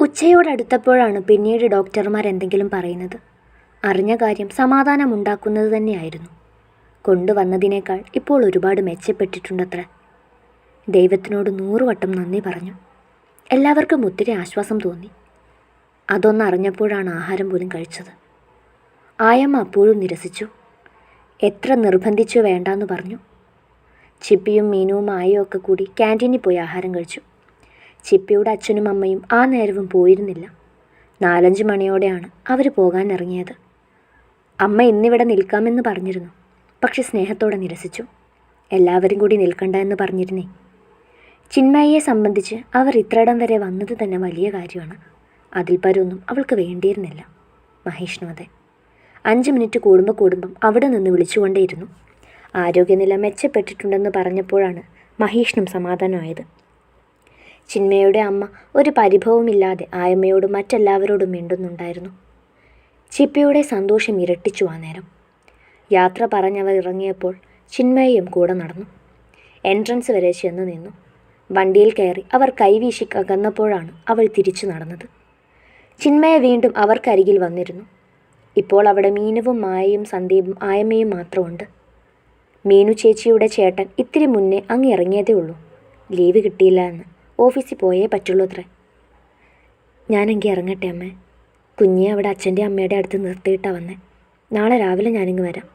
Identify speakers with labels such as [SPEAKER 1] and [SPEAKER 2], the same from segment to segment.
[SPEAKER 1] ഉച്ചയോടടുത്തപ്പോഴാണ് പിന്നീട് ഡോക്ടർമാർ എന്തെങ്കിലും പറയുന്നത്. അറിഞ്ഞ കാര്യം സമാധാനമുണ്ടാക്കുന്നത് തന്നെയായിരുന്നു. കൊണ്ടുവന്നതിനേക്കാൾ ഇപ്പോൾ ഒരുപാട് മെച്ചപ്പെട്ടിട്ടുണ്ടത്ര. ദൈവത്തിനോട് 100 വട്ടം നന്ദി പറഞ്ഞു. എല്ലാവർക്കും ഒത്തിരി ആശ്വാസം തോന്നി. അതൊന്നറിഞ്ഞപ്പോഴാണ് ആഹാരം പോലും കഴിച്ചത്. ആയമ്മ അപ്പോഴും നിരസിച്ചു. എത്ര നിർബന്ധിച്ചു വേണ്ടാന്ന് പറഞ്ഞു. ചിപ്പിയും മീനുവും ആയയും ഒക്കെ കൂടി ക്യാൻറ്റീനിൽ പോയി ആഹാരം കഴിച്ചു. ചിപ്പിയുടെ അച്ഛനും അമ്മയും ആ നേരവും പോയിരുന്നില്ല. 4-5 മണിയോടെയാണ് അവർ പോകാൻ ഇറങ്ങിയത്. അമ്മ ഇന്നിവിടെ നിൽക്കാമെന്ന് പറഞ്ഞിരുന്നു. പക്ഷെ സ്നേഹത്തോടെ നിരസിച്ചു. എല്ലാവരും കൂടി നിൽക്കണ്ട എന്ന് പറഞ്ഞിരുന്നേ. ചിന്മയിയെ സംബന്ധിച്ച് അവർ ഇത്രയിടം വരെ വന്നത് തന്നെ വലിയ കാര്യമാണ്. അതിൽ പരമൊന്നും അവൾക്ക് വേണ്ടിയിരുന്നില്ല. മഹേഷിനും അതെ. 5 മിനിറ്റ് കൂടുമ്പം അവിടെ നിന്ന് വിളിച്ചുകൊണ്ടേയിരുന്നു. ആരോഗ്യനില മെച്ചപ്പെട്ടിട്ടുണ്ടെന്ന് പറഞ്ഞപ്പോഴാണ് മഹേഷിനും സമാധാനമായത്. ചിന്മയുടെ അമ്മ ഒരു പരിഭവമില്ലാതെ ആയമ്മയോടും മറ്റെല്ലാവരോടും മിണ്ടുന്നുണ്ടായിരുന്നു. ചിപ്പിയുടെ സന്തോഷം ഇരട്ടിച്ചു ആ നേരം. യാത്ര പറഞ്ഞവർ ഇറങ്ങിയപ്പോൾ ചിന്മയും കൂടെ നടന്നു. എൻട്രൻസ് വരെ ചെന്ന് നിന്നു. വണ്ടിയിൽ കയറി അവർ കൈവീശി അകന്നപ്പോഴാണ് അവൾ തിരിച്ചു നടന്നത്. ചിന്മയ വീണ്ടും അവർക്കരികിൽ വന്നിരുന്നു. ഇപ്പോൾ അവിടെ മീനുവും മായയും സന്ദീപും ആയമ്മയും മാത്രമുണ്ട്. മീനു ചേച്ചിയുടെ ചേട്ടൻ ഇത്തിരി മുന്നേ അങ്ങ് ഇറങ്ങിയതേ ഉള്ളൂ. ലീവ് കിട്ടിയില്ല എന്ന്. ഓഫീസിൽ പോയേ പറ്റുള്ളൂ അത്രേ. ഞാനെങ്കിൽ ഇറങ്ങട്ടെ അമ്മേ. കുഞ്ഞെ അവിടെ അച്ഛൻ്റെ അമ്മയുടെ അടുത്ത് നിർത്തിയിട്ടാണ് വന്നേ. നാളെ രാവിലെ ഞാനിങ്ങ് വരാം.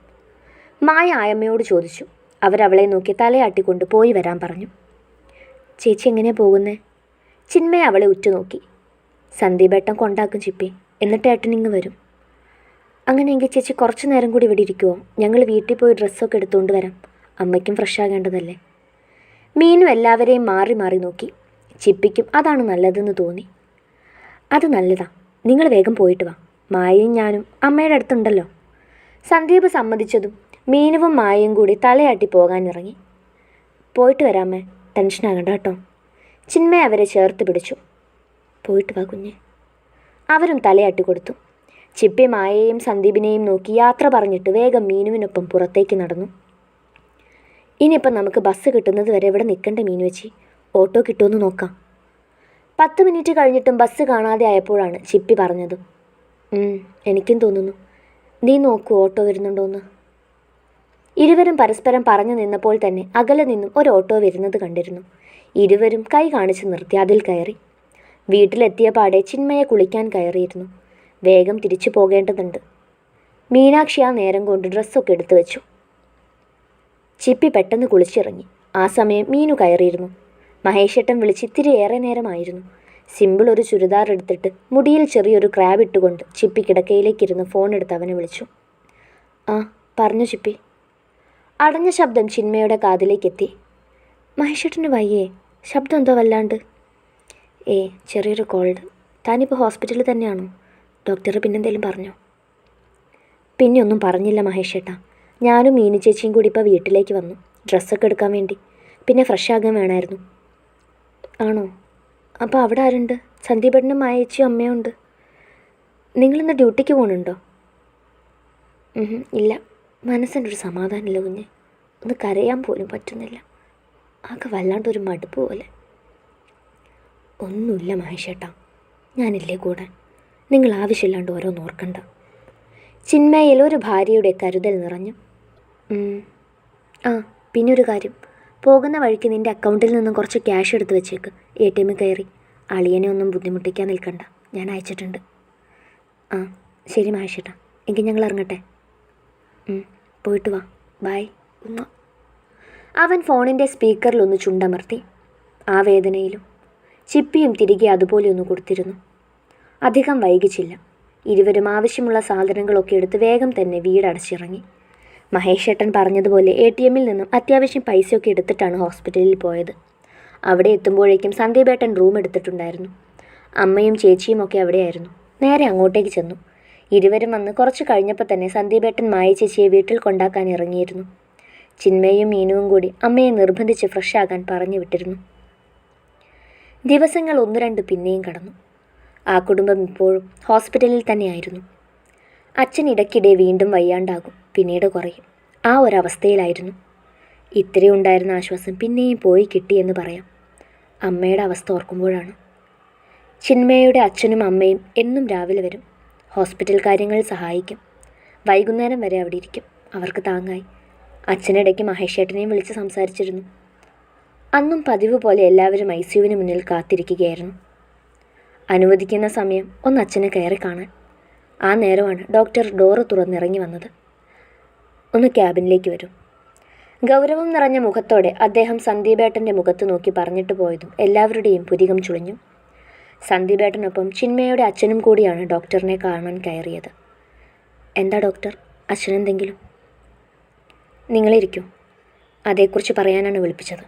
[SPEAKER 1] മായ ആയമ്മയോട് ചോദിച്ചു. അവരവളെ നോക്കി തലയാട്ടിക്കൊണ്ട് പോയി വരാൻ പറഞ്ഞു. ചേച്ചി എങ്ങനെയാണ് പോകുന്നേ? ചിന്മയെ അവളെ ഉറ്റുനോക്കി. സന്ദീപേട്ടൻ കൊണ്ടാക്കും ചിപ്പി. എന്നിട്ട് ഏട്ടൻ ഇങ്ങ് വരും. അങ്ങനെയെങ്കിൽ ചേച്ചി കുറച്ച് നേരം കൂടി ഇവിടെ ഇരിക്കുമോ? ഞങ്ങൾ വീട്ടിൽ പോയി ഡ്രസ്സൊക്കെ എടുത്തുകൊണ്ട് വരാം. അമ്മയ്ക്കും ഫ്രഷ് ആകേണ്ടതല്ലേ. മീനു എല്ലാവരെയും മാറി മാറി നോക്കി. ചിപ്പിക്കും അതാണ് നല്ലതെന്ന് തോന്നി. അത് നല്ലതാ. നിങ്ങൾ വേഗം പോയിട്ട് വാ. മായയും ഞാനും അമ്മയുടെ അടുത്തുണ്ടല്ലോ. സന്ദീപ് സമ്മതിച്ചതും മീനുവും മായയും കൂടി തലയാട്ടി പോകാനിറങ്ങി. പോയിട്ട് വരാമേ. ടെൻഷനാകണ്ട കേട്ടോ. ചിന്മയ അവരെ ചേർത്ത് പിടിച്ചു. പോയിട്ട് വാ കുഞ്ഞെ. അവരും തലയാട്ടി കൊടുത്തു. ചിപ്പി മായയെയും സന്ദീപിനെയും നോക്കി യാത്ര പറഞ്ഞിട്ട് വേഗം മീനുവിനൊപ്പം പുറത്തേക്ക് നടന്നു. ഇനിയിപ്പം നമുക്ക് ബസ് കിട്ടുന്നത് വരെ ഇവിടെ നിൽക്കണ്ട മീനു വെച്ചി. ഓട്ടോ കിട്ടുമെന്ന് നോക്കാം. 10 മിനിറ്റ് കഴിഞ്ഞിട്ടും ബസ് കാണാതെ ആയപ്പോഴാണ് ചിപ്പി പറഞ്ഞത്. എനിക്കും തോന്നുന്നു. നീ നോക്കൂ ഓട്ടോ വരുന്നുണ്ടോയെന്ന്. ഇരുവരും പരസ്പരം പറഞ്ഞു നിന്നപ്പോൾ തന്നെ അകലെ നിന്നും ഒരു ഓട്ടോ വരുന്നത് കണ്ടിരുന്നു. ഇരുവരും കൈ കാണിച്ച് നിർത്തി അതിൽ കയറി. വീട്ടിലെത്തിയ പാടെ ചിന്മയെ കുളിക്കാൻ കയറിയിരുന്നു. വേഗം തിരിച്ചു പോകേണ്ടതുണ്ട്. മീനാക്ഷി ആ നേരം കൊണ്ട് ഡ്രസ്സൊക്കെ എടുത്തു വെച്ചു. ചിപ്പി പെട്ടെന്ന് കുളിച്ചിറങ്ങി. ആ സമയം മീനു കയറിയിരുന്നു. മഹേഷേട്ടൻ വിളിച്ച് ഇത്തിരി ഏറെ നേരമായിരുന്നു. സിമ്പിൾ ഒരു ചുരിദാർ എടുത്തിട്ട് മുടിയിൽ ചെറിയൊരു ക്രാബ് ഇട്ടുകൊണ്ട് ചിപ്പി കിടക്കയിലേക്കിരുന്ന് ഫോൺ എടുത്ത് അവനെ വിളിച്ചു. ആ പറഞ്ഞു ചിപ്പി. അടഞ്ഞ ശബ്ദം ചിന്മയുടെ കാതിലേക്കെത്തി. മഹേഷേട്ടന് വയ്യേ? ശബ്ദം എന്തോ വല്ലാണ്ട്. ചെറിയൊരു കോൾഡ്. താനിപ്പോൾ ഹോസ്പിറ്റലിൽ തന്നെയാണോ? ഡോക്ടർ പിന്നെന്തേലും പറഞ്ഞോ? പിന്നെ ഒന്നും പറഞ്ഞില്ല മഹേഷേട്ടാ. ഞാനും മീനു ചേച്ചിയും കൂടി ഇപ്പോൾ വീട്ടിലേക്ക് വന്നു. ഡ്രസ്സൊക്കെ എടുക്കാൻ വേണ്ടി. പിന്നെ ഫ്രഷ് ആകാൻ വേണമായിരുന്നു. ആണോ? അപ്പോൾ അവിടെ ആരുണ്ട്? സന്ദീപേട്ടനും മായേച്ചിയും അമ്മയും ഉണ്ട്. നിങ്ങളിന്ന് ഡ്യൂട്ടിക്ക് പോകുന്നുണ്ടോ? ഇല്ല. മനസ്സിനൊരു സമാധാനമില്ല കുഞ്ഞെ. ഒന്ന് കരയാൻ പോലും പറ്റുന്നില്ല. ആകെ വല്ലാണ്ടൊരു മടുപ്പ് പോലെ. ഒന്നുമില്ല മഹേഷേട്ടാ. ഞാനില്ലേ കൂടെ. നിങ്ങൾ ആവശ്യമില്ലാണ്ട് ഓരോന്ന് ഓർക്കണ്ട. ചിന്മയിൽ ഒരു ഭാര്യയുടെ കരുതൽ നിറഞ്ഞു. പിന്നൊരു കാര്യം. പോകുന്ന വഴിക്ക് നിൻ്റെ അക്കൗണ്ടിൽ നിന്നും കുറച്ച് ക്യാഷ് എടുത്ത് വെച്ചേക്ക്. ATM കയറി. അളിയനെ ഒന്നും ബുദ്ധിമുട്ടിക്കാൻ നിൽക്കണ്ട. ഞാൻ അയച്ചിട്ടുണ്ട്. ശരി മഹേഷേട്ടാ. എങ്കിൽ ഞങ്ങൾ ഇറങ്ങട്ടെ. പോയിട്ട് വാ. ബായ്. അവൻ ഫോണിൻ്റെ സ്പീക്കറിലൊന്ന് ചുണ്ടമർത്തി. ആ വേദനയിലും ചിപ്പിയും തിരികെ അതുപോലെ ഒന്ന് കൊടുത്തിരുന്നു. അധികം വൈകിച്ചില്ല. ഇരുവരും ആവശ്യമുള്ള സാധനങ്ങളൊക്കെ എടുത്ത് വേഗം തന്നെ വീടടച്ചിറങ്ങി. മഹേഷേട്ടൻ പറഞ്ഞതുപോലെ ATMൽ നിന്നും അത്യാവശ്യം പൈസയൊക്കെ എടുത്തിട്ടാണ് ഹോസ്പിറ്റലിൽ പോയത്. അവിടെ എത്തുമ്പോഴേക്കും സന്ദീപേട്ടൻ റൂം എടുത്തിട്ടുണ്ടായിരുന്നു. അമ്മയും ചേച്ചിയും ഒക്കെ അവിടെയായിരുന്നു. നേരെ അങ്ങോട്ടേക്ക് ചെന്നു. ഇരുവരും വന്ന് കുറച്ച് കഴിഞ്ഞപ്പോൾ തന്നെ സന്ദീപേട്ടൻ മായ ചേച്ചിയെ വീട്ടിൽ കൊണ്ടാക്കാൻ ഇറങ്ങിയിരുന്നു. ചിന്മയും മീനുവും കൂടി അമ്മയെ നിർബന്ധിച്ച് ഫ്രഷ് ആകാൻ പറഞ്ഞു വിട്ടിരുന്നു. ദിവസങ്ങൾ 1-2 പിന്നെയും കടന്നു. ആ കുടുംബം ഇപ്പോഴും ഹോസ്പിറ്റലിൽ തന്നെയായിരുന്നു. അച്ഛൻ ഇടയ്ക്കിടെ വീണ്ടും വയ്യാണ്ടാകും, പിന്നീട് കുറയും. ആ ഒരവസ്ഥയിലായിരുന്നു. ഇത്രയും ഉണ്ടായിരുന്ന ആശ്വാസം പിന്നെയും പോയി കിട്ടിയെന്ന് പറയാം. അമ്മയുടെ അവസ്ഥ ഓർക്കുമ്പോഴാണ്. ചിന്മയുടെ അച്ഛനും അമ്മയും എന്നും രാവിലെ വരും. ഹോസ്പിറ്റൽ കാര്യങ്ങളിൽ സഹായിക്കും. വൈകുന്നേരം വരെ അവിടെ ഇരിക്കും. അവർക്ക് താങ്ങായി. അച്ഛനിടയ്ക്ക് മഹേഷേട്ടനെയും വിളിച്ച് സംസാരിച്ചിരുന്നു. അന്നും പതിവ് പോലെ എല്ലാവരും ICUവിന് മുന്നിൽ കാത്തിരിക്കുകയായിരുന്നു. അനുവദിക്കുന്ന സമയം ഒന്ന് അച്ഛനെ കയറി കാണാൻ. ആ നേരമാണ് ഡോക്ടർ ഡോറ് തുറന്നിറങ്ങി വന്നത്. ഒന്ന് ക്യാബിനിലേക്ക് വരും. ഗൗരവം നിറഞ്ഞ മുഖത്തോടെ അദ്ദേഹം സന്ദീപേട്ടൻ്റെ മുഖത്ത് നോക്കി പറഞ്ഞിട്ട് പോയതും എല്ലാവരുടെയും പുരികം ചുളിഞ്ഞു. സന്ദീപേട്ടനൊപ്പം ചിന്മയുടെ അച്ഛനും കൂടിയാണ് ഡോക്ടറിനെ കാണാൻ കയറിയത്. എന്താ ഡോക്ടർ, അച്ഛനെന്തെങ്കിലും? നിങ്ങളിരിക്കൂ, അതേക്കുറിച്ച് പറയാനാണ് വിളിപ്പിച്ചത്.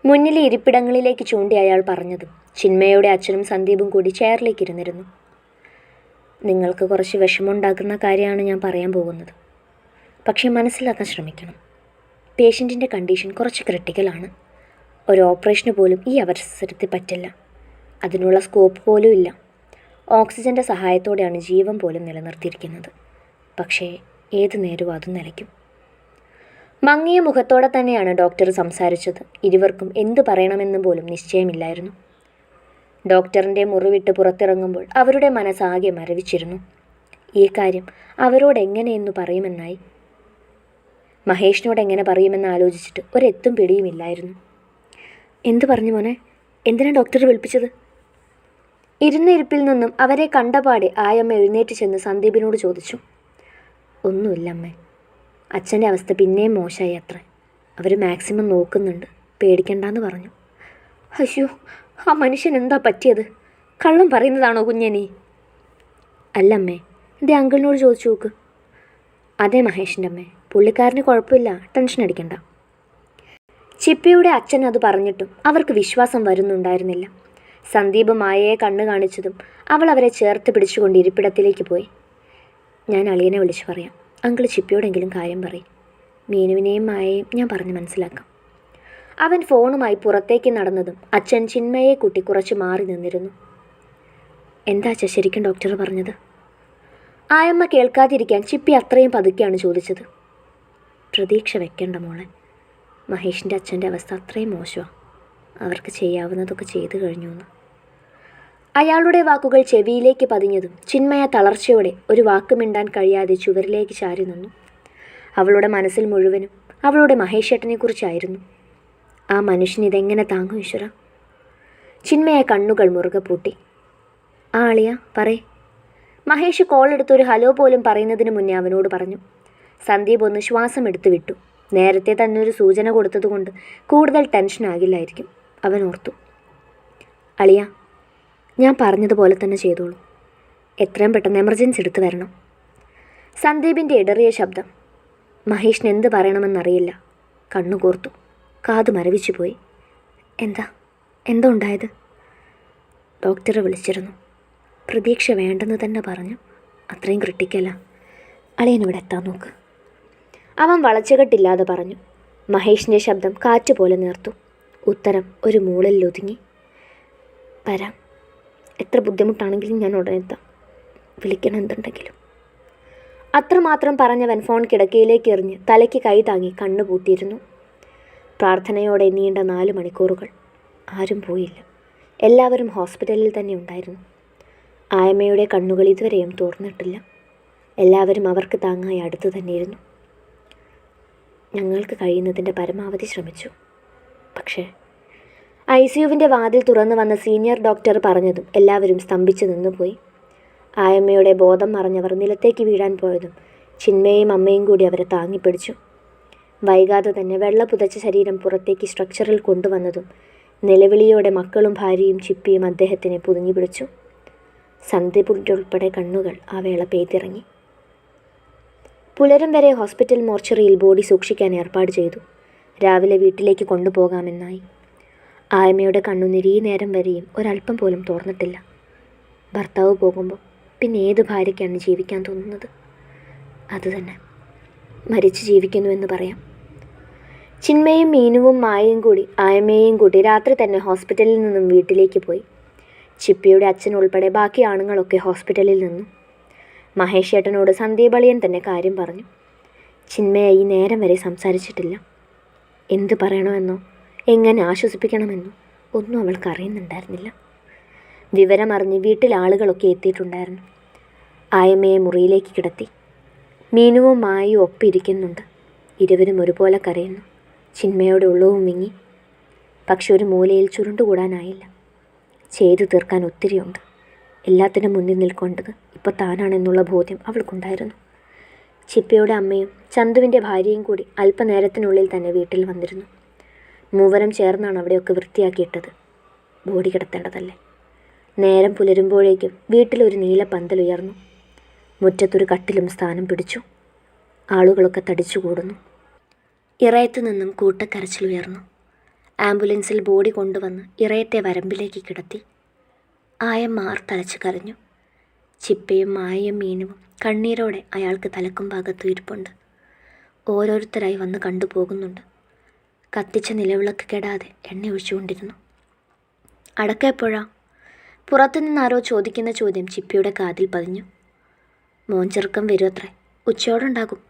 [SPEAKER 1] മുന്നിലെ ഇരിപ്പിടങ്ങളിലേക്ക് ചൂണ്ടി അയാൾ പറഞ്ഞതും ചിന്മയുടെ അച്ഛനും സന്ദീപും കൂടി ചെയറിലേക്ക് ഇരുന്നിരുന്നു. നിങ്ങൾക്ക് കുറച്ച് വിഷമമുണ്ടാക്കുന്ന കാര്യമാണ് ഞാൻ പറയാൻ പോകുന്നത്. പക്ഷേ മനസ്സിലാക്കാൻ ശ്രമിക്കണം. പേഷ്യൻറ്റിൻ്റെ കണ്ടീഷൻ കുറച്ച് ക്രിട്ടിക്കലാണ്. ഒരു ഓപ്പറേഷന് പോലും ഈ അവസരത്തിൽ പറ്റില്ല. അതിനുള്ള സ്കോപ്പ് പോലും ഇല്ല. ഓക്സിജൻ്റെ സഹായത്തോടെയാണ് ജീവൻ പോലും നിലനിർത്തിയിരിക്കുന്നത്. പക്ഷേ ഏത് നേരവും അതും നിലയ്ക്കും. മങ്ങിയ മുഖത്തോടെ തന്നെയാണ് ഡോക്ടർ സംസാരിച്ചത്. ഇരുവർക്കും എന്ത് പറയണമെന്ന് പോലും നിശ്ചയമില്ലായിരുന്നു. ഡോക്ടറിൻ്റെ മുറിവിട്ട് പുറത്തിറങ്ങുമ്പോൾ അവരുടെ മനസ്സാകെ മരവിച്ചിരുന്നു. ഈ കാര്യം അവരോട് എങ്ങനെയെന്നു പറയുമെന്നായി. മഹേഷിനോട് എങ്ങനെ പറയുമെന്ന് ആലോചിച്ചിട്ട് ഒരെത്തും പിടിയുമില്ലായിരുന്നു. എന്തു പറഞ്ഞു മോനെ? എന്തിനാണ് ഡോക്ടർ വിളിപ്പിച്ചത്? ഇരുന്ന ഇരിപ്പിൽ നിന്നും അവരെ കണ്ടപാടെ ആയമ്മ എഴുന്നേറ്റ് ചെന്ന് സന്ദീപിനോട് ചോദിച്ചു. ഒന്നുമില്ല അമ്മേ, അച്ഛൻ്റെ അവസ്ഥ പിന്നെയും മോശമായി അത്ര. അവർ മാക്സിമം നോക്കുന്നുണ്ട്, പേടിക്കണ്ടെന്ന് പറഞ്ഞു. അയ്യോ, ആ മനുഷ്യൻ എന്താ പറ്റിയത്? കള്ളം പറയുന്നതാണോ കുഞ്ഞെ നീ? അല്ലമ്മേ, എൻ്റെ അങ്കിളിനോട് ചോദിച്ചു നോക്ക്. അതെ മഹേഷിൻ്റെ അമ്മേ, പുള്ളിക്കാരന് കുഴപ്പമില്ല, ടെൻഷൻ അടിക്കണ്ട. ചിപ്പിയുടെ അച്ഛൻ അത് പറഞ്ഞിട്ടും അവർക്ക് വിശ്വാസം വരുന്നുണ്ടായിരുന്നില്ല. സന്ദീപ് മായയെ കണ്ണു കാണിച്ചതും അവൾ അവരെ ചേർത്ത് പിടിച്ചുകൊണ്ട് ഇരിപ്പിടത്തിലേക്ക് പോയി. ഞാൻ അളിയനെ വിളിച്ചു പറയാം. അങ്കിൾ ചിപ്പിയോടെങ്കിലും കാര്യം പറയും. മീനുവിനെയും മായയെയും ഞാൻ പറഞ്ഞ് മനസ്സിലാക്കാം. അവൻ ഫോണുമായി പുറത്തേക്ക് നടന്നതും അച്ഛൻ ചിന്മയെ കൂട്ടി കുറച്ച് മാറി നിന്നിരുന്നു. എന്താ അച്ഛാ ശരിക്കും ഡോക്ടർ പറഞ്ഞത്? ആയമ്മ കേൾക്കാതിരിക്കാൻ ചിപ്പി അത്രയും പതുക്കെയാണ് ചോദിച്ചത്. പ്രതീക്ഷ വെക്കേണ്ട മോളെ. മഹേഷിൻ്റെ അച്ഛൻ്റെ അവസ്ഥ അത്രയും മോശമാണ്. അവർക്ക് ചെയ്യാവുന്നതൊക്കെ ചെയ്തു കഴിഞ്ഞു എന്ന്. അയാളുടെ വാക്കുകൾ ചെവിയിലേക്ക് പതിഞ്ഞതും ചിന്മയ തളർച്ചയോടെ ഒരു വാക്ക് മിണ്ടാൻ കഴിയാതെ ചുവരിലേക്ക് ചാരി നിന്നു. അവളുടെ മനസ്സിൽ മുഴുവനും അവളുടെ മഹേഷേട്ടനെക്കുറിച്ചായിരുന്നു. ആ മനുഷ്യൻ ഇതെങ്ങനെ താങ്ങും ഈശ്വര? ചിന്മയ കണ്ണുകൾ മുറുകെ പൂട്ടി. ആ അളിയ പറയേ. മഹേഷ് കോളെടുത്തൊരു ഹലോ പോലും പറയുന്നതിന് മുന്നേ അവനോട് പറഞ്ഞു. സന്ദീപ് ഒന്ന് ശ്വാസം എടുത്തു വിട്ടു. നേരത്തെ തന്നെ ഒരു സൂചന കൊടുത്തതുകൊണ്ട് കൂടുതൽ ടെൻഷനാകില്ലായിരിക്കും അവൻ ഓർത്തു. അളിയ, ഞാൻ പറഞ്ഞതുപോലെ തന്നെ ചെയ്തോളൂ. എത്രയും പെട്ടെന്ന് എമർജൻസി എടുത്തു വരണം. സന്ദീപിൻ്റെ ഇടറിയ ശബ്ദം. മഹേഷിന് എന്ത് പറയണമെന്നറിയില്ല. കണ്ണു കോർത്തു. കാത് മരവിച്ചു പോയി. എന്താ ഉണ്ടായത്? ഡോക്ടറെ വിളിച്ചിരുന്നു. പ്രതീക്ഷ വേണ്ടെന്ന് തന്നെ പറഞ്ഞു. അത്രയും ക്രിട്ടിക്കല്ല. അളിയനിവിടെ എത്താൻ നോക്ക്. അവൻ വളച്ചുകെട്ടില്ലാതെ പറഞ്ഞു. മഹേഷിൻ്റെ ശബ്ദം കാറ്റുപോലെ നേർത്തു. ഉത്തരം ഒരു മൂളലിൽ ഒതുങ്ങി. വരാം. എത്ര ബുദ്ധിമുട്ടാണെങ്കിലും ഞാൻ ഉടനെ എത്താം. വിളിക്കണം എന്തുണ്ടെങ്കിലും. അത്രമാത്രം പറഞ്ഞവൻ ഫോൺ കിടക്കയിലേക്ക് എറിഞ്ഞ് തലയ്ക്ക് കൈ താങ്ങി കണ്ണു പൂട്ടിയിരുന്നു. പ്രാർത്ഥനയോടെ നീണ്ട 4 മണിക്കൂറുകൾ. ആരും പോയില്ല. എല്ലാവരും ഹോസ്പിറ്റലിൽ തന്നെ ഉണ്ടായിരുന്നു. ആയമ്മയുടെ കണ്ണുകൾ ഇതുവരെയും തുറന്നിട്ടില്ല. എല്ലാവരും അവർക്ക് താങ്ങായി അടുത്ത് തന്നെയിരുന്നു. ഞങ്ങൾക്ക് കഴിയുന്നതിൻ്റെ പരമാവധി ശ്രമിച്ചു. പക്ഷേ ICUവിൻ്റെ വാതിൽ തുറന്നു വന്ന സീനിയർ ഡോക്ടർ പറഞ്ഞതും എല്ലാവരും സ്തംഭിച്ചു നിന്നുപോയി. ആയമ്മയുടെ ബോധം മറഞ്ഞവർ നിലത്തേക്ക് വീഴാൻ പോയതും ചിന്മയും അമ്മയും കൂടി അവരെ താങ്ങിപ്പിടിച്ചു. വൈകാതെ തന്നെ വെള്ള പുതച്ച ശരീരം പുറത്തേക്ക് സ്ട്രക്ചറിൽ കൊണ്ടുവന്നതും നിലവിളിയോടെ മക്കളും ഭാര്യയും ചിപ്പിയും അദ്ദേഹത്തിനെ പുതുങ്ങി പിടിച്ചു. സന്ദീപിൻ്റെ ഉൾപ്പെടെ കണ്ണുകൾ ആ വേള പെയ്തിറങ്ങി. പുലരും വരെ ഹോസ്പിറ്റൽ മോർച്ചറിയിൽ ബോഡി സൂക്ഷിക്കാൻ ഏർപ്പാട് ചെയ്തു. രാവിലെ വീട്ടിലേക്ക് കൊണ്ടുപോകാമെന്നായി. ആയമ്മയുടെ കണ്ണുനീര് ഈ നേരം വരെയും ഒരല്പം പോലും തോർന്നിട്ടില്ല. ഭർത്താവ് പോകുമ്പോൾ പിന്നെ ഏത് ഭാര്യയ്ക്കാണ് ജീവിക്കാൻ തോന്നുന്നത്? അതുതന്നെ, മരിച്ച് ജീവിക്കുന്നുവെന്ന് പറയാം. ചിന്മയും മീനുവും മായയും കൂടി ആയമ്മയെയും കൂട്ടി രാത്രി തന്നെ ഹോസ്പിറ്റലിൽ നിന്നും വീട്ടിലേക്ക് പോയി. ചിപ്പിയുടെ അച്ഛൻ ഉൾപ്പെടെ ബാക്കി ആണുങ്ങളൊക്കെ ഹോസ്പിറ്റലിൽ നിന്നു. മഹേഷ് ഏട്ടനോട് സന്ദീപ് അളിയൻ തന്നെ കാര്യം പറഞ്ഞു. ചിന്മയ ഈ നേരം വരെ സംസാരിച്ചിട്ടില്ല. എന്ത് പറയണമെന്നോ എങ്ങനെ ആശ്വസിപ്പിക്കണമെന്നോ ഒന്നും അവൾക്ക് അറിയുന്നുണ്ടായിരുന്നില്ല. വിവരമറിഞ്ഞ് വീട്ടിൽ ആളുകളൊക്കെ എത്തിയിട്ടുണ്ടായിരുന്നു. ആയമ്മയെ മുറിയിലേക്ക് കിടത്തി. മീനുവും മായയും ഒപ്പിരിക്കുന്നുണ്ട്. ഇരുവരും ഒരുപോലെ കരയുന്നു. ചിന്മയുടെ ഉള്ളവും വിങ്ങി. പക്ഷെ ഒരു മൂലയിൽ ചുരുണ്ടുകൂടാനായില്ല. ചെയ്തു തീർക്കാൻ ഒത്തിരിയുണ്ട്. എല്ലാത്തിനും മുന്നിൽ നിൽക്കേണ്ടത് ഇപ്പോൾ താനാണെന്നുള്ള ബോധ്യം അവൾക്കുണ്ടായിരുന്നു. ചിപ്പിയുടെ അമ്മയും ചന്തുവിൻ്റെ ഭാര്യയും കൂടി അല്പനേരത്തിനുള്ളിൽ തന്നെ വീട്ടിൽ വന്നിരുന്നു. മൂവരും ചേർന്നാണ് അവിടെയൊക്കെ വൃത്തിയാക്കിയിട്ടത്. ബോഡി കിടത്തേണ്ടതല്ലേ. നേരം പുലരുമ്പോഴേക്കും വീട്ടിലൊരു നീല പന്തലുയർന്നു. മുറ്റത്തൊരു കട്ടിലും സ്ഥാനം പിടിച്ചു. ആളുകളൊക്കെ തടിച്ചുകൂടുന്നു. ഇറയത്തു നിന്നും കൂട്ടക്കരച്ചിലുയർന്നു. ആംബുലൻസിൽ ബോഡി കൊണ്ടുവന്ന് ഇറയത്തെ വരമ്പിലേക്ക് കിടത്തി. ആയം മാർത്തലച്ച് കരഞ്ഞു. ചിപ്പയും മായയും മീനുവും കണ്ണീരോടെ അയാൾക്ക് തലക്കും ഭാഗത്തും ഇരിപ്പുണ്ട്. ഓരോരുത്തരായി വന്ന് കണ്ടുപോകുന്നുണ്ട്. കത്തിച്ച നിലവിളക്ക് കെടാതെ എണ്ണ ഒഴിച്ചുകൊണ്ടിരുന്നു. അടക്കം എപ്പോഴാ? പുറത്തുനിന്നാരോ ചോദിക്കുന്ന ചോദ്യം ചിപ്പിയുടെ കാതിൽ പതിഞ്ഞു. മോൻ ചെറുക്കം വരുമത്രേ, ഉച്ചയോടുണ്ടാകും.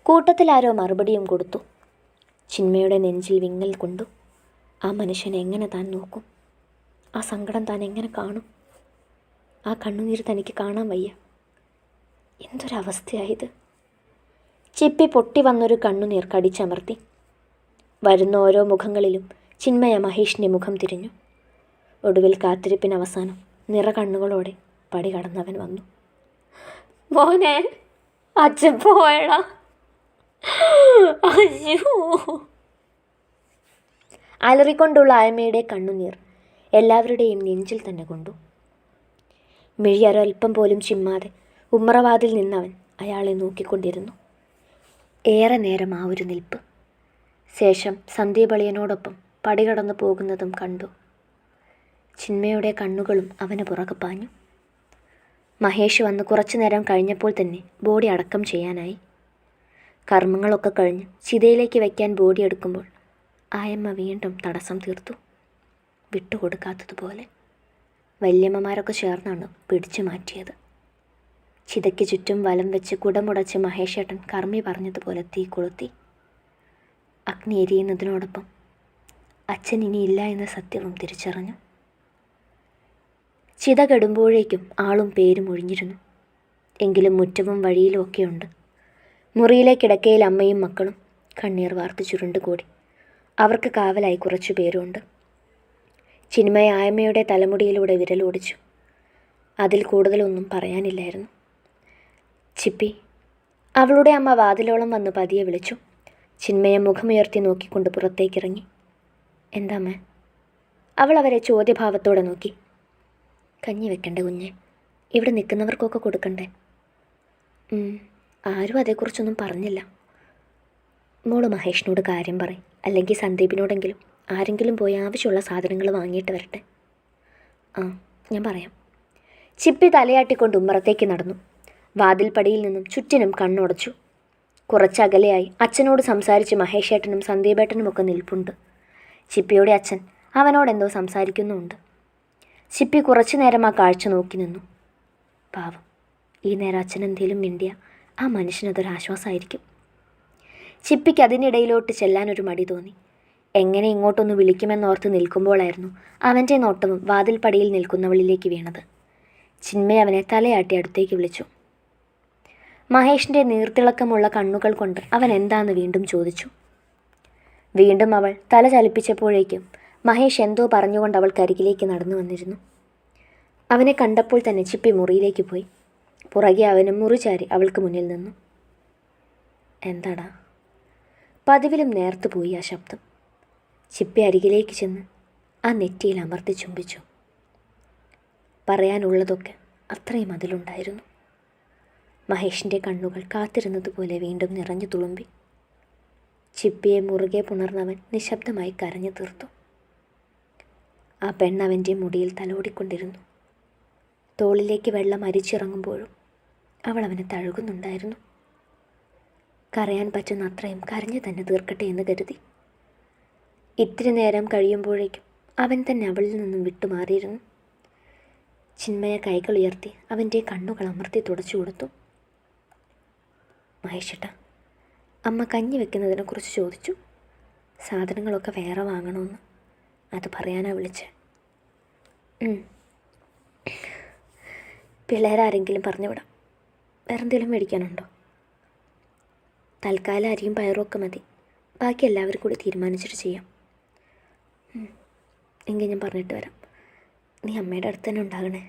[SPEAKER 1] കൂട്ടത്തിലാരോ മറുപടിയും കൊടുത്തു. ചിന്മയുടെ നെഞ്ചിൽ വിങ്ങൽ കൊണ്ടു. ആ മനുഷ്യനെ എങ്ങനെ താൻ നോക്കും? ആ സങ്കടം താൻ എങ്ങനെ കാണും? ആ കണ്ണുനീർ തനിക്ക് കാണാൻ വയ്യ. എന്തൊരവസ്ഥയായത്! ചിപ്പി പൊട്ടി വന്നൊരു കണ്ണുനീർ കടിച്ചമർത്തി. വരുന്ന ഓരോ മുഖങ്ങളിലും ചിന്മയ മഹേഷിൻ്റെ മുഖം തിരിഞ്ഞു. ഒടുവിൽ കാത്തിരിപ്പിന് അവസാനം നിറകണ്ണുകളോടെ പടി കടന്നവൻ വന്നു. മോനെ, അച്ഛൻ പോയടാ. അയ്യോ! അലറിക്കൊണ്ടുള്ള ആയമ്മയുടെ കണ്ണുനീർ എല്ലാവരുടെയും നെഞ്ചിൽ തന്നെ കൊണ്ടു. മിഴിയൊരൽപ്പം പോലും ചിമ്മാതെ ഉമ്മറവാതിൽ നിന്നവൻ അയാളെ നോക്കിക്കൊണ്ടിരുന്നു. ഏറെ നേരം ആ ഒരു നിൽപ്പ്. ശേഷം സന്ദീപളിയനോടൊപ്പം പടികടന്നു പോകുന്നതും കണ്ടു. ചിന്മയുടെ കണ്ണുകളും അവന് പുറകെ പാഞ്ഞു. മഹേഷ് വന്ന് കുറച്ചു നേരം കഴിഞ്ഞപ്പോൾ തന്നെ ബോഡി അടക്കം ചെയ്യാനായി. കർമ്മങ്ങളൊക്കെ കഴിഞ്ഞ് ചിതയിലേക്ക് വയ്ക്കാൻ ബോഡി എടുക്കുമ്പോൾ ആയമ്മ വീണ്ടും തടസ്സം തീർത്തു. വിട്ടുകൊടുക്കാത്തതുപോലെ. വല്യമ്മമാരൊക്കെ ചേർന്നാണ് പിടിച്ചു മാറ്റിയത്. ചിതയ്ക്ക് ചുറ്റും വലം വെച്ച് കുടമുടച്ച് മഹേഷേട്ടൻ കർമ്മി പറഞ്ഞതുപോലെ തീ കൊളുത്തി. അഗ്നി എരിയുന്നതിനോടൊപ്പം അച്ഛൻ ഇനിയില്ല എന്ന സത്യവും തിരിച്ചറിഞ്ഞു. ചിത കെടുമ്പോഴേക്കും ആളും പേരും ഒഴിഞ്ഞിരുന്നു. എങ്കിലും മുറ്റവും വഴിയിലും ഒക്കെയുണ്ട്. മുറിയിലെ കിടക്കയിൽ അമ്മയും മക്കളും കണ്ണീർ വാർത്ത് ചുരുണ്ടുകൂടി. അവർക്ക് കാവലായി കുറച്ചു പേരുണ്ട്. ചിന്മയ ആയമ്മയുടെ തലമുടിയിലൂടെ വിരലോടിച്ചു. അതിൽ കൂടുതലൊന്നും പറയാനില്ലായിരുന്നു. ചിപ്പി, അവളുടെ അമ്മ വാതിലോളം വന്ന് പതിയെ വിളിച്ചു. ചിന്മയ മുഖമുയർത്തി നോക്കിക്കൊണ്ട് പുറത്തേക്കിറങ്ങി. എന്താമ്മേ? അവൾ അവരെ ചോദ്യഭാവത്തോടെ നോക്കി. കഞ്ഞി വെക്കണ്ടേ കുഞ്ഞെ? ഇവിടെ നിൽക്കുന്നവർക്കൊക്കെ കൊടുക്കണ്ടേ? ആരും അതേക്കുറിച്ചൊന്നും പറഞ്ഞില്ല. മോള് മഹേഷിനോട് കാര്യം പറയും, അല്ലെങ്കിൽ സന്ദീപിനോടെങ്കിലും ആരെങ്കിലും പോയി ആവശ്യമുള്ള സാധനങ്ങൾ വാങ്ങിയിട്ട് വരട്ടെ. ആ, ഞാൻ പറയാം. ചിപ്പി തലയാട്ടിക്കൊണ്ട് ഉമ്മറത്തേക്ക് നടന്നു. വാതിൽപ്പടിയിൽ നിന്നും ചുറ്റിനും കണ്ണുടച്ചു. കുറച്ചകലെയായി അച്ഛനോട് സംസാരിച്ച് മഹേഷേട്ടനും സന്ദീപേട്ടനുമൊക്കെ നിൽപ്പുണ്ട്. ചിപ്പിയുടെ അച്ഛൻ അവനോടെന്തോ സംസാരിക്കുന്നുമുണ്ട്. ചിപ്പി കുറച്ചു നേരം ആ കാഴ്ച നോക്കി നിന്നു. പാവം, ഈ നേരം അച്ഛൻ എന്തേലും മിണ്ടിയ ആ മനുഷ്യനതൊരാശ്വാസമായിരിക്കും. ചിപ്പിക്ക് അതിനിടയിലോട്ട് ചെല്ലാനൊരു മടി തോന്നി. എങ്ങനെ ഇങ്ങോട്ടൊന്ന് വിളിക്കുമെന്നോർത്ത് നിൽക്കുമ്പോഴായിരുന്നു അവൻ്റെ നോട്ടവും വാതിൽപ്പടിയിൽ നിൽക്കുന്നവളിലേക്ക് വീണത്. ചിന്മയ അവനെ തലയാട്ടി അടുത്തേക്ക് വിളിച്ചു. മഹേഷിൻ്റെ നീർത്തിളക്കമുള്ള കണ്ണുകൾ കൊണ്ട് അവൻ എന്താണെന്ന് വീണ്ടും ചോദിച്ചു. വീണ്ടും അവൾ തല ചലിപ്പിച്ചപ്പോഴേക്കും മഹേഷ് എന്തോ പറഞ്ഞുകൊണ്ട് അവൾക്കരികിലേക്ക് നടന്നു വന്നിരുന്നു. അവനെ കണ്ടപ്പോൾ തന്നെ ചിപ്പി മുറിയിലേക്ക് പോയി. പുറകെ അവനും മുറി ചാരി അവൾക്ക് മുന്നിൽ നിന്നു. എന്താടാ? പതിവിലും നേർത്തു പോയി ആ ശബ്ദം. ചിപ്പി അരികിലേക്ക് ചെന്ന് ആ നെറ്റിയിൽ അമർത്തി ചുംബിച്ചു. പറയാനുള്ളതൊക്കെ അത്രയും അതിലുണ്ടായിരുന്നു. മഹേഷിൻ്റെ കണ്ണുകൾ കാത്തിരുന്നതുപോലെ വീണ്ടും നിറഞ്ഞു തുളുമ്പി. ചിപ്പിയെ മുറുകെ പുണർന്നവൻ നിശബ്ദമായി കരഞ്ഞു തീർത്തു. ആ പെണ്ണവൻ്റെ മുടിയിൽ തലോടിക്കൊണ്ടിരുന്നു. തോളിലേക്ക് വെള്ളം അരിച്ചിറങ്ങുമ്പോഴും അവൾ അവനെ തഴുകുന്നുണ്ടായിരുന്നു. കരയാൻ പറ്റുന്ന അത്രയും കരഞ്ഞു തന്നെ തീർക്കട്ടെ എന്ന് കരുതി. ഇത്തിരി നേരം കഴിയുമ്പോഴേക്കും അവൻ തന്നെ അവളിൽ നിന്നും വിട്ടുമാറിയിരുന്നു. ചിന്മയ കൈകൾ ഉയർത്തി അവൻ്റെ കണ്ണുകൾ അമർത്തി തുടച്ചു കൊടുത്തു. മഹേഷേട്ടാ, അമ്മ കഞ്ഞി വെക്കുന്നതിനെക്കുറിച്ച് ചോദിച്ചു. സാധനങ്ങളൊക്കെ വേറെ വാങ്ങണമെന്ന്. അത് പറയാനാണ് വിളിച്ചത്. പിള്ളേരാരെങ്കിലും പറഞ്ഞുവിടാം. വേറെന്തെങ്കിലും മേടിക്കാനുണ്ടോ? തൽക്കാലം അരിയും പയറും ഒക്കെ മതി. ബാക്കി എല്ലാവരും കൂടി തീരുമാനിച്ചിട്ട് ചെയ്യാം. എങ്കിൽ ഞാൻ പറഞ്ഞിട്ട് വരാം. നീ അമ്മയുടെ അടുത്ത് തന്നെ ഉണ്ടാകണേ.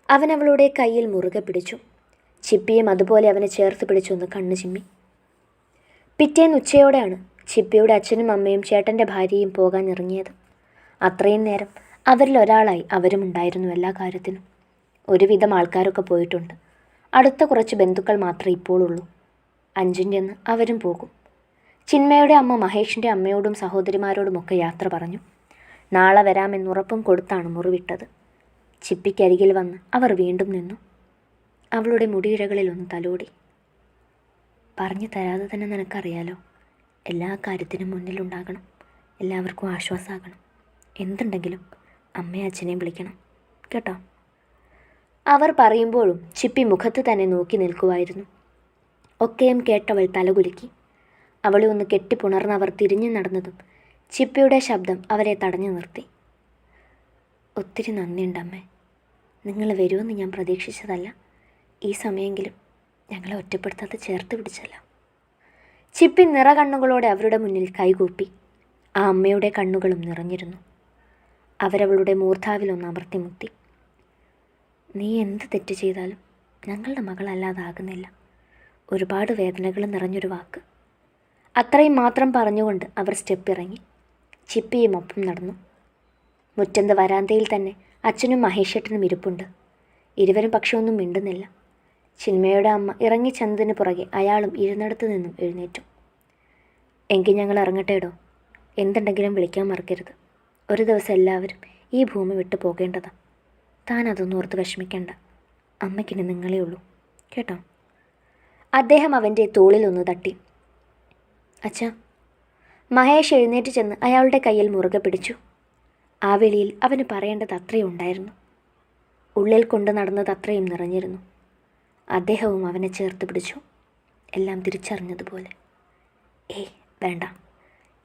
[SPEAKER 1] അവൻ അവളുടെ കയ്യിൽ മുറുകെ പിടിച്ചു. ചിപ്പിയും അതുപോലെ അവനെ ചേർത്ത് പിടിച്ചൊന്ന് കണ്ണു ചിമ്മി. പിറ്റേന്ന് ഉച്ചയോടെയാണ് ചിപ്പിയുടെ അച്ഛനും അമ്മയും ചേട്ടൻ്റെ ഭാര്യയും പോകാൻ ഇറങ്ങിയത്. അത്രയും നേരം അവരിൽ ഒരാളായി അവരും ഉണ്ടായിരുന്നു എല്ലാ കാര്യത്തിനും. ഒരുവിധം ആൾക്കാരൊക്കെ പോയിട്ടുണ്ട്. അടുത്ത കുറച്ച് ബന്ധുക്കൾ മാത്രമേ ഇപ്പോഴുള്ളൂ. അഞ്ചും ചെന്ന് അവരും പോകും. ചിന്മയുടെ അമ്മ മഹേഷിൻ്റെ അമ്മയോടും സഹോദരിമാരോടുമൊക്കെ യാത്ര പറഞ്ഞു. നാളെ വരാമെന്നുറപ്പും കൊടുത്താണ് മുറിവിട്ടത്. ചിപ്പിക്കരികിൽ വന്ന് അവർ വീണ്ടും നിന്നു. അവളുടെ മുടിയിഴകളിലൊന്ന് തലോടി. പറഞ്ഞു തരാതെ തന്നെ നിനക്കറിയാലോ, എല്ലാ കാര്യത്തിനും മുന്നിലുണ്ടാകണം. എല്ലാവർക്കും ആശ്വാസമാകണം. എന്തുണ്ടെങ്കിലും അമ്മയും അച്ഛനെയും വിളിക്കണം കേട്ടോ. അവർ പറയുമ്പോഴും ചിപ്പി മുഖത്ത് തന്നെ നോക്കി നിൽക്കുമായിരുന്നു. ഒക്കെയും കേട്ടവൾ തലകുലുക്കി. അവളെ ഒന്ന് കെട്ടിപ്പുണർന്നവർ തിരിഞ്ഞു നടന്നതും ചിപ്പിയുടെ ശബ്ദം അവരെ തടഞ്ഞു നിർത്തി. ഒത്തിരി നന്ദിയുണ്ട് അമ്മേ. നിങ്ങൾ വരുമെന്ന് ഞാൻ പ്രതീക്ഷിച്ചതല്ല. ഈ സമയമെങ്കിലും ഞങ്ങളെ ഒറ്റപ്പെടുത്താതെ ചേർത്ത് പിടിച്ചല്ല. ചിപ്പി നിറകണ്ണുകളോടെ അവരുടെ മുന്നിൽ കൈകൂപ്പി. ആ അമ്മയുടെ കണ്ണുകളും നിറഞ്ഞിരുന്നു. അവരവളുടെ മൂർധാവിലൊന്ന് അമർത്തിമുത്തി. നീ എന്ത് തെറ്റ് ചെയ്താലും ഞങ്ങളുടെ മകളല്ലാതാകുന്നില്ല. ഒരുപാട് വേദനകൾ നിറഞ്ഞൊരു വാക്ക്. അത്രയും മാത്രം പറഞ്ഞുകൊണ്ട് അവർ സ്റ്റെപ്പ് ഇറങ്ങി. ചിപ്പിയും ഒപ്പം നടന്നു. മുറ്റന്ത വരാന്തയിൽ തന്നെ അച്ഛനും മഹേഷേട്ടനും ഇരിപ്പുണ്ട്. ഇരുവരും പക്ഷെ ഒന്നും മിണ്ടുന്നില്ല. ചിന്മയുടെ അമ്മ ഇറങ്ങി ചെന്നതിന് പുറകെ അയാളും ഇരുന്നിടത്ത് നിന്നും എഴുന്നേറ്റു. എങ്കിൽ ഞങ്ങൾ ഇറങ്ങട്ടേടോ. എന്തുണ്ടെങ്കിലും വിളിക്കാൻ മറക്കരുത്. ഒരു ദിവസം എല്ലാവരും ഈ ഭൂമി വിട്ടു പോകേണ്ടതാ. താൻ അതൊന്നും ഓർത്ത് വിഷമിക്കേണ്ട. അമ്മയ്ക്കിനി നിങ്ങളേ ഉള്ളൂ കേട്ടോ. അദ്ദേഹം അവൻ്റെ തോളിലൊന്ന് തട്ടി. അച്ഛാ. മഹേഷ് എഴുന്നേറ്റ് ചെന്ന് അയാളുടെ കയ്യിൽ മുറുകെ പിടിച്ചു. ആ വെളിയിൽ അവന് പറയേണ്ടത് അത്രയും ഉണ്ടായിരുന്നു. ഉള്ളിൽ കൊണ്ട് നടന്നത് അത്രയും നിറഞ്ഞിരുന്നു. അദ്ദേഹവും അവനെ ചേർത്ത് പിടിച്ചു, എല്ലാം തിരിച്ചറിഞ്ഞതുപോലെ. ഏയ് വേണ്ട,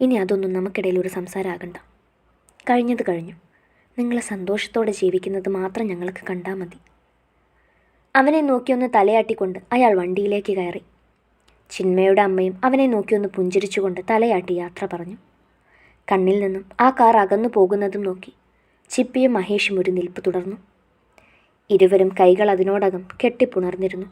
[SPEAKER 1] ഇനി അതൊന്നും നമുക്കിടയിൽ ഒരു സംസാരമാകണ്ട. കഴിഞ്ഞത് കഴിഞ്ഞു. നിങ്ങൾ സന്തോഷത്തോടെ ജീവിക്കുന്നത് മാത്രം ഞങ്ങൾക്ക് കണ്ടാൽ മതി. അവനെ നോക്കിയൊന്ന് തലയാട്ടിക്കൊണ്ട് അയാൾ വണ്ടിയിലേക്ക് കയറി. ചിന്മയുടെ അമ്മയും അവനെ നോക്കിയൊന്ന് പുഞ്ചിരിച്ചുകൊണ്ട് തലയാട്ടി യാത്ര പറഞ്ഞു. കണ്ണിൽ നിന്നും ആ കാർ അകന്നു പോകുന്നതും നോക്കി ചിപ്പിയും മഹേഷും ഒരു നിൽപ്പ് തുടർന്നു. ഇരുവരും കൈകൾ അതിനോടകം കെട്ടിപ്പുണർന്നിരുന്നു.